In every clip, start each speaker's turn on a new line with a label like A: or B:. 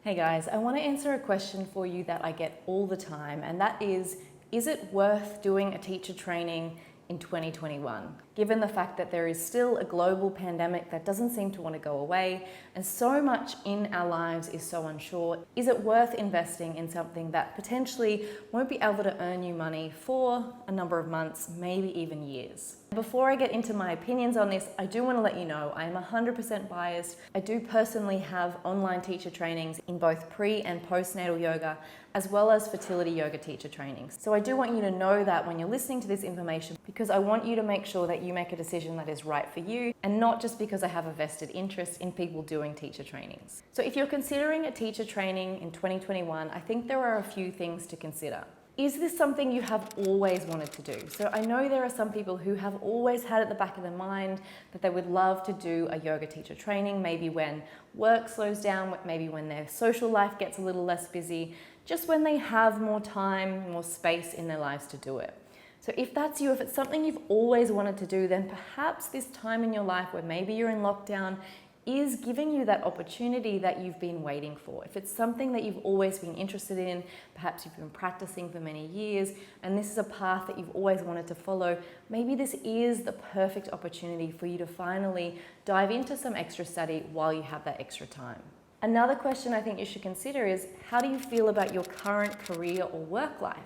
A: Hey guys, I want to answer a question for you that I get all the time, and that is it worth doing a teacher training in 2021? Given the fact that there is still a global pandemic that doesn't seem to want to go away, and so much in our lives is so unsure, is it worth investing in something that potentially won't be able to earn you money for a number of months, maybe even years? Before I get into my opinions on this, I do want to let you know I am 100% biased. I do personally have online teacher trainings in both pre and postnatal yoga, as well as fertility yoga teacher trainings. So I do want you to know that when you're listening to this information, because I want you to make sure that you make a decision that is right for you, and not just because I have a vested interest in people doing teacher trainings. So if you're considering a teacher training in 2021, I think there are a few things to consider. Is this something you have always wanted to do? So I know there are some people who have always had at the back of their mind that they would love to do a yoga teacher training, maybe when work slows down, maybe when their social life gets a little less busy, just when they have more time, more space in their lives to do it. So if that's you, if it's something you've always wanted to do, then perhaps this time in your life where maybe you're in lockdown is giving you that opportunity that you've been waiting for. If it's something that you've always been interested in, perhaps you've been practicing for many years, and this is a path that you've always wanted to follow, maybe this is the perfect opportunity for you to finally dive into some extra study while you have that extra time. Another question I think you should consider is, how do you feel about your current career or work life?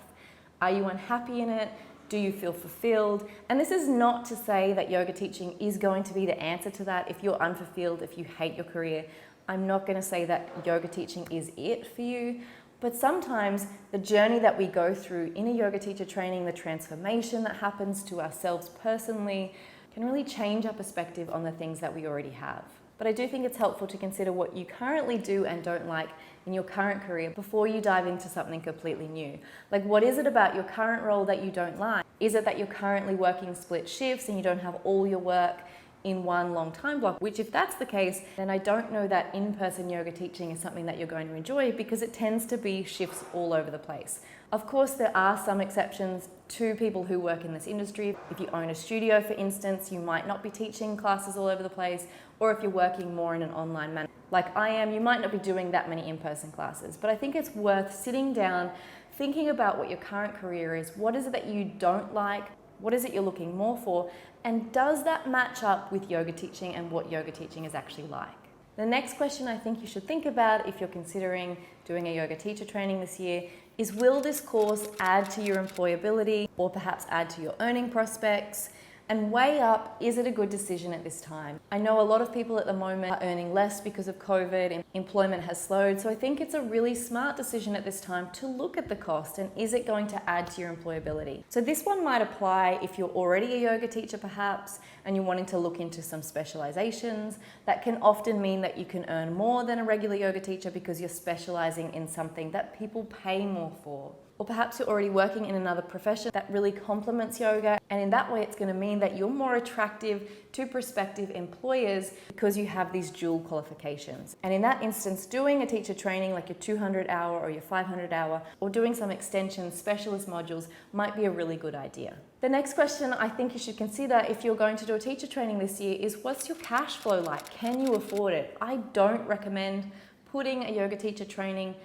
A: Are you unhappy in it? Do you feel fulfilled? And this is not to say that yoga teaching is going to be the answer to that. If you're unfulfilled, if you hate your career, I'm not going to say that yoga teaching is it for you. But sometimes the journey that we go through in a yoga teacher training, the transformation that happens to ourselves personally, can really change our perspective on the things that we already have. But I do think it's helpful to consider what you currently do and don't like in your current career before you dive into something completely new. Like, what is it about your current role that you don't like? Is it that you're currently working split shifts and you don't have all your work in one long time block? Which, if that's the case, then I don't know that in-person yoga teaching is something that you're going to enjoy, because it tends to be shifts all over the place. Of course, there are some exceptions to people who work in this industry. If you own a studio, for instance, you might not be teaching classes all over the place, or if you're working more in an online manner like I am, you might not be doing that many in-person classes. But I think it's worth sitting down, thinking about what your current career is. What is it that you don't like? What is it you're looking more for? And does that match up with yoga teaching and what yoga teaching is actually like? The next question I think you should think about if you're considering doing a yoga teacher training this year is, will this course add to your employability or perhaps add to your earning prospects? And weigh up, is it a good decision at this time? I know a lot of people at the moment are earning less because of COVID and employment has slowed. So I think it's a really smart decision at this time to look at the cost and is it going to add to your employability? So this one might apply if you're already a yoga teacher perhaps and you're wanting to look into some specializations. That can often mean that you can earn more than a regular yoga teacher because you're specializing in something that people pay more for. Or perhaps you're already working in another profession that really complements yoga, and in that way it's going to mean that you're more attractive to prospective employers because you have these dual qualifications. And in that instance, doing a teacher training like your 200-hour or your 500-hour, or doing some extension specialist modules might be a really good idea. The next question I think you should consider if you're going to do a teacher training this year is, what's your cash flow like? Can you afford it? I don't recommend putting a yoga teacher training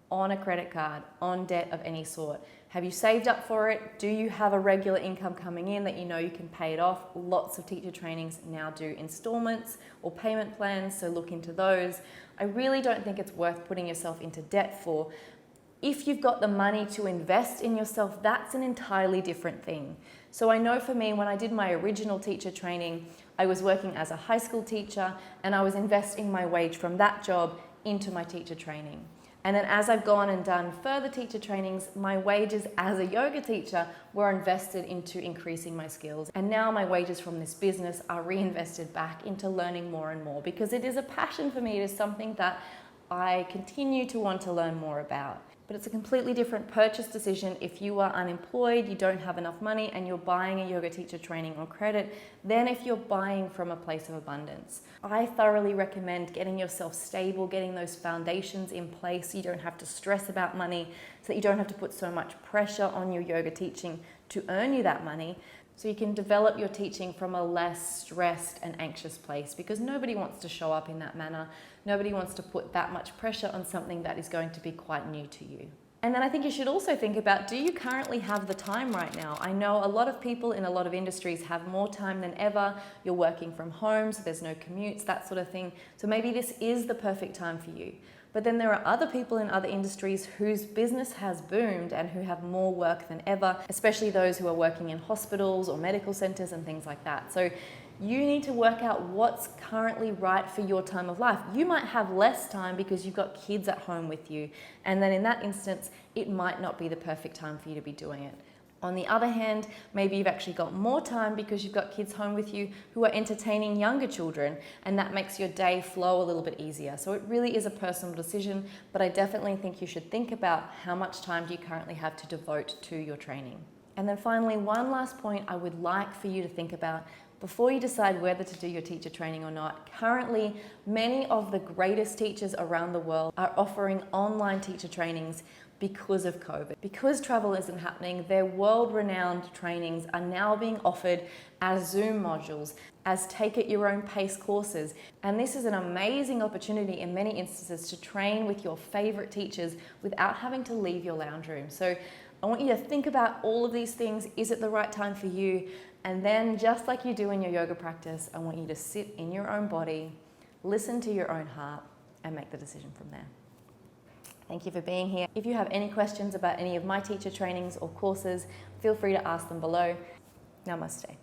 A: on a credit card, on debt of any sort. Have you saved up for it? Do you have a regular income coming in that you know you can pay it off? Lots of teacher trainings now do installments or payment plans, so look into those. I really don't think it's worth putting yourself into debt for. If you've got the money to invest in yourself, that's an entirely different thing. So I know for me, when I did my original teacher training, I was working as a high school teacher and I was investing my wage from that job into my teacher training. And then as I've gone and done further teacher trainings, my wages as a yoga teacher were invested into increasing my skills. And now my wages from this business are reinvested back into learning more and more, because it is a passion for me. It is something that I continue to want to learn more about. But it's a completely different purchase decision if you are unemployed, you don't have enough money, and you're buying a yoga teacher training on credit, than if you're buying from a place of abundance. I thoroughly recommend getting yourself stable, getting those foundations in place so you don't have to stress about money, so that you don't have to put so much pressure on your yoga teaching to earn you that money. So you can develop your teaching from a less stressed and anxious place, because nobody wants to show up in that manner. Nobody wants to put that much pressure on something that is going to be quite new to you. And then I think you should also think about, do you currently have the time right now? I know a lot of people in a lot of industries have more time than ever. You're working from home, so there's no commutes, that sort of thing. So maybe this is the perfect time for you. But then there are other people in other industries whose business has boomed and who have more work than ever, especially those who are working in hospitals or medical centers and things like that. So you need to work out what's currently right for your time of life. You might have less time because you've got kids at home with you, and then in that instance, it might not be the perfect time for you to be doing it. On the other hand, maybe you've actually got more time because you've got kids home with you who are entertaining younger children, and that makes your day flow a little bit easier. So it really is a personal decision, but I definitely think you should think about how much time do you currently have to devote to your training. And then finally, one last point I would like for you to think about before you decide whether to do your teacher training or not. Currently, many of the greatest teachers around the world are offering online teacher trainings because of COVID. Because travel isn't happening, their world-renowned trainings are now being offered as Zoom modules, as take-at-your-own-pace courses. And this is an amazing opportunity in many instances to train with your favorite teachers without having to leave your lounge room. So I want you to think about all of these things. Is it the right time for you? And then, just like you do in your yoga practice, I want you to sit in your own body, listen to your own heart, and make the decision from there. Thank you for being here. If you have any questions about any of my teacher trainings or courses, feel free to ask them below. Namaste.